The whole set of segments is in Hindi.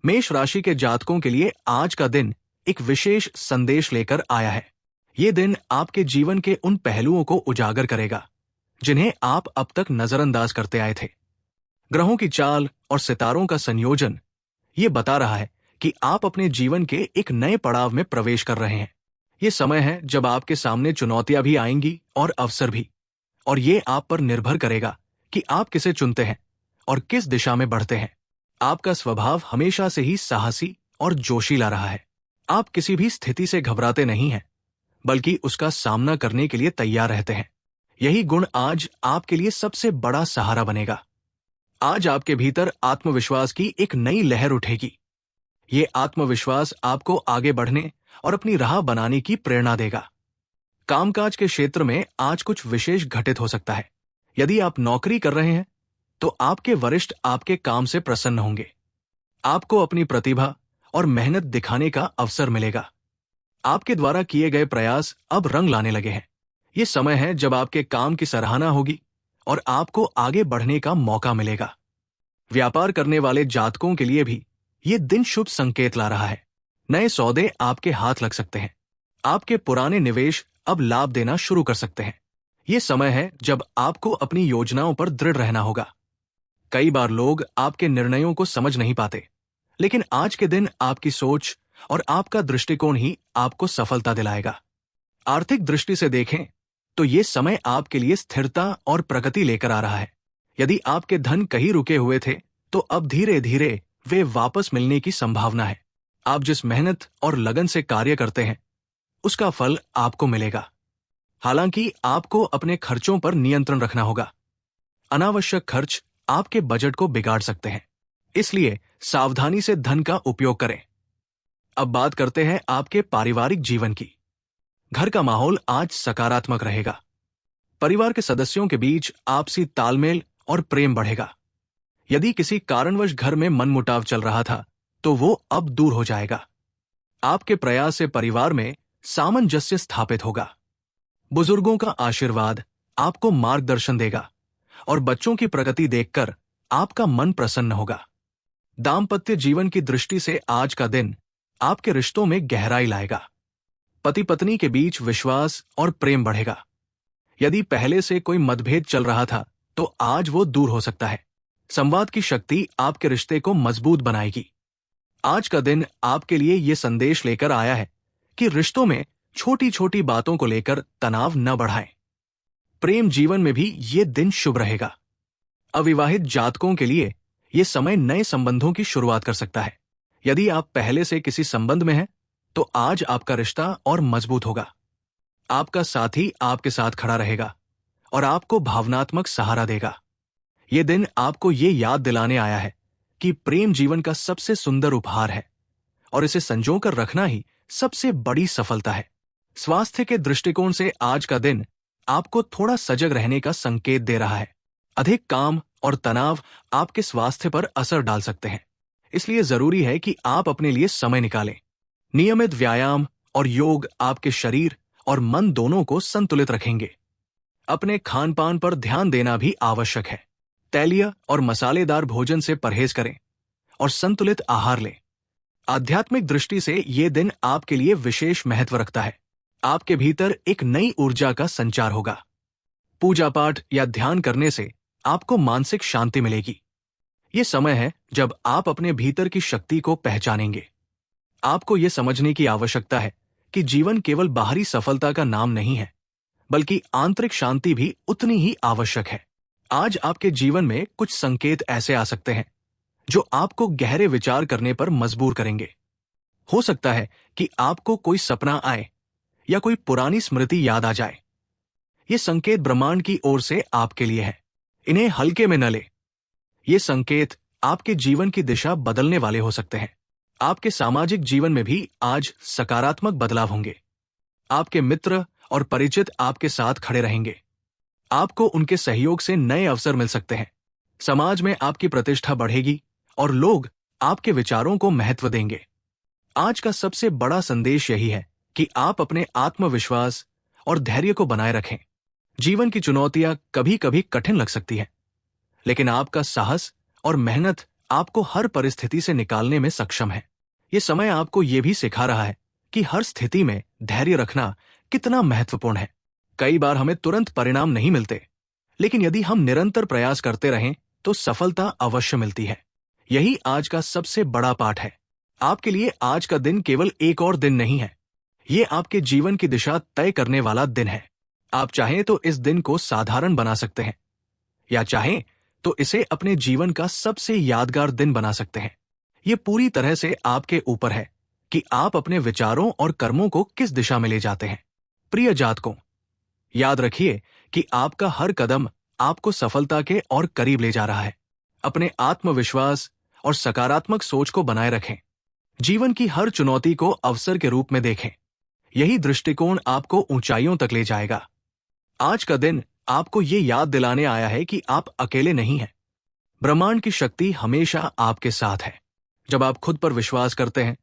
मेष राशि के जातकों के लिए आज का दिन एक विशेष संदेश लेकर आया है। ये दिन आपके जीवन के उन पहलुओं को उजागर करेगा जिन्हें आप अब तक नजरअंदाज करते आए थे। ग्रहों की चाल और सितारों का संयोजन ये बता रहा है कि आप अपने जीवन के एक नए पड़ाव में प्रवेश कर रहे हैं। ये समय है जब आपके सामने चुनौतियां भी आएंगी और अवसर भी, और ये आप पर निर्भर करेगा कि आप किसे चुनते हैं और किस दिशा में बढ़ते हैं। आपका स्वभाव हमेशा से ही साहसी और जोशीला रहा है। आप किसी भी स्थिति से घबराते नहीं हैं, बल्कि उसका सामना करने के लिए तैयार रहते हैं। यही गुण आज आपके लिए सबसे बड़ा सहारा बनेगा। आज आपके भीतर आत्मविश्वास की एक नई लहर उठेगी। ये आत्मविश्वास आपको आगे बढ़ने और अपनी राह बनाने की प्रेरणा देगा। कामकाज के क्षेत्र में आज कुछ विशेष घटित हो सकता है। यदि आप नौकरी कर रहे हैं तो आपके वरिष्ठ आपके काम से प्रसन्न होंगे। आपको अपनी प्रतिभा और मेहनत दिखाने का अवसर मिलेगा। आपके द्वारा किए गए प्रयास अब रंग लाने लगे हैं। ये समय है जब आपके काम की सराहना होगी और आपको आगे बढ़ने का मौका मिलेगा। व्यापार करने वाले जातकों के लिए भी ये दिन शुभ संकेत ला रहा है। नए सौदे आपके हाथ लग सकते हैं। आपके पुराने निवेश अब लाभ देना शुरू कर सकते हैं। ये समय है जब आपको अपनी योजनाओं पर दृढ़ रहना होगा। कई बार लोग आपके निर्णयों को समझ नहीं पाते, लेकिन आज के दिन आपकी सोच और आपका दृष्टिकोण ही आपको सफलता दिलाएगा। आर्थिक दृष्टि से देखें तो ये समय आपके लिए स्थिरता और प्रगति लेकर आ रहा है। यदि आपके धन कहीं रुके हुए थे तो अब धीरे धीरे वे वापस मिलने की संभावना है। आप जिस मेहनत और लगन से कार्य करते हैं उसका फल आपको मिलेगा। हालांकि आपको अपने खर्चों पर नियंत्रण रखना होगा। अनावश्यक खर्च आपके बजट को बिगाड़ सकते हैं, इसलिए सावधानी से धन का उपयोग करें। अब बात करते हैं आपके पारिवारिक जीवन की। घर का माहौल आज सकारात्मक रहेगा। परिवार के सदस्यों के बीच आपसी तालमेल और प्रेम बढ़ेगा। यदि किसी कारणवश घर में मनमुटाव चल रहा था तो वो अब दूर हो जाएगा। आपके प्रयास से परिवार में सामंजस्य स्थापित होगा। बुजुर्गों का आशीर्वाद आपको मार्गदर्शन देगा और बच्चों की प्रगति देखकर आपका मन प्रसन्न होगा। दाम्पत्य जीवन की दृष्टि से आज का दिन आपके रिश्तों में गहराई लाएगा। पति पत्नी के बीच विश्वास और प्रेम बढ़ेगा। यदि पहले से कोई मतभेद चल रहा था तो आज वो दूर हो सकता है। संवाद की शक्ति आपके रिश्ते को मजबूत बनाएगी। आज का दिन आपके लिए ये संदेश लेकर आया है कि रिश्तों में छोटी छोटी बातों को लेकर तनाव न बढ़ाएं। प्रेम जीवन में भी ये दिन शुभ रहेगा। अविवाहित जातकों के लिए ये समय नए संबंधों की शुरुआत कर सकता है। यदि आप पहले से किसी संबंध में हैं तो आज आपका रिश्ता और मजबूत होगा। आपका साथी आपके साथ खड़ा रहेगा और आपको भावनात्मक सहारा देगा। ये दिन आपको ये याद दिलाने आया है कि प्रेम जीवन का सबसे सुंदर उपहार है और इसे संजोकर रखना ही सबसे बड़ी सफलता है। स्वास्थ्य के दृष्टिकोण से आज का दिन आपको थोड़ा सजग रहने का संकेत दे रहा है। अधिक काम और तनाव आपके स्वास्थ्य पर असर डाल सकते हैं, इसलिए जरूरी है कि आप अपने लिए समय निकालें। नियमित व्यायाम और योग आपके शरीर और मन दोनों को संतुलित रखेंगे। अपने खान पान पर ध्यान देना भी आवश्यक है। तैलीय और मसालेदार भोजन से परहेज करें और संतुलित आहार लें। आध्यात्मिक दृष्टि से ये दिन आपके लिए विशेष महत्व रखता है। आपके भीतर एक नई ऊर्जा का संचार होगा। पूजा पाठ या ध्यान करने से आपको मानसिक शांति मिलेगी। ये समय है जब आप अपने भीतर की शक्ति को पहचानेंगे। आपको ये समझने की आवश्यकता है कि जीवन केवल बाहरी सफलता का नाम नहीं है, बल्कि आंतरिक शांति भी उतनी ही आवश्यक है। आज आपके जीवन में कुछ संकेत ऐसे आ सकते हैं जो आपको गहरे विचार करने पर मजबूर करेंगे। हो सकता है कि आपको कोई सपना आए या कोई पुरानी स्मृति याद आ जाए। ये संकेत ब्रह्मांड की ओर से आपके लिए है। इन्हें हल्के में न ले। ये संकेत आपके जीवन की दिशा बदलने वाले हो सकते हैं। आपके सामाजिक जीवन में भी आज सकारात्मक बदलाव होंगे। आपके मित्र और परिचित आपके साथ खड़े रहेंगे। आपको उनके सहयोग से नए अवसर मिल सकते हैं। समाज में आपकी प्रतिष्ठा बढ़ेगी और लोग आपके विचारों को महत्व देंगे। आज का सबसे बड़ा संदेश यही है कि आप अपने आत्मविश्वास और धैर्य को बनाए रखें। जीवन की चुनौतियां कभी कभी कठिन लग सकती हैं, लेकिन आपका साहस और मेहनत आपको हर परिस्थिति से निकालने में सक्षम है। ये समय आपको ये भी सिखा रहा है कि हर स्थिति में धैर्य रखना कितना महत्वपूर्ण है। कई बार हमें तुरंत परिणाम नहीं मिलते, लेकिन यदि हम निरंतर प्रयास करते रहें तो सफलता अवश्य मिलती है। यही आज का सबसे बड़ा पाठ है। आपके लिए आज का दिन केवल एक और दिन नहीं है, ये आपके जीवन की दिशा तय करने वाला दिन है। आप चाहें तो इस दिन को साधारण बना सकते हैं, या चाहें तो इसे अपने जीवन का सबसे यादगार दिन बना सकते हैं। ये पूरी तरह से आपके ऊपर है कि आप अपने विचारों और कर्मों को किस दिशा में ले जाते हैं। प्रिय जातकों, याद रखिए कि आपका हर कदम आपको सफलता के और करीब ले जा रहा है। अपने आत्मविश्वास और सकारात्मक सोच को बनाए रखें। जीवन की हर चुनौती को अवसर के रूप में देखें। यही दृष्टिकोण आपको ऊंचाइयों तक ले जाएगा। आज का दिन आपको ये याद दिलाने आया है कि आप अकेले नहीं हैं। ब्रह्मांड की शक्ति हमेशा आपके साथ है। जब आप खुद पर विश्वास करते हैं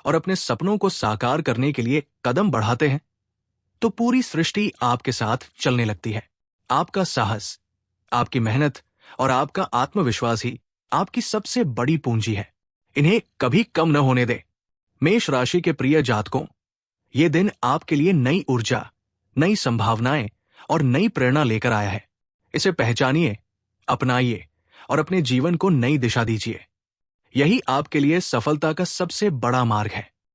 और अपने सपनों को साकार करने के लिए कदम बढ़ाते हैं, तो पूरी सृष्टि आपके साथ चलने लगती है। आपका साहस, आपकी मेहनत और आपका आत्मविश्वास ही आपकी सबसे बड़ी पूंजी है। इन्हें कभी कम न होने दें। मेष राशि के प्रिय जातकों, ये दिन आपके लिए नई ऊर्जा, नई संभावनाएं और नई प्रेरणा लेकर आया है। इसे पहचानिए, अपनाइए और अपने जीवन को नई दिशा दीजिए। यही आपके लिए सफलता का सबसे बड़ा मार्ग है।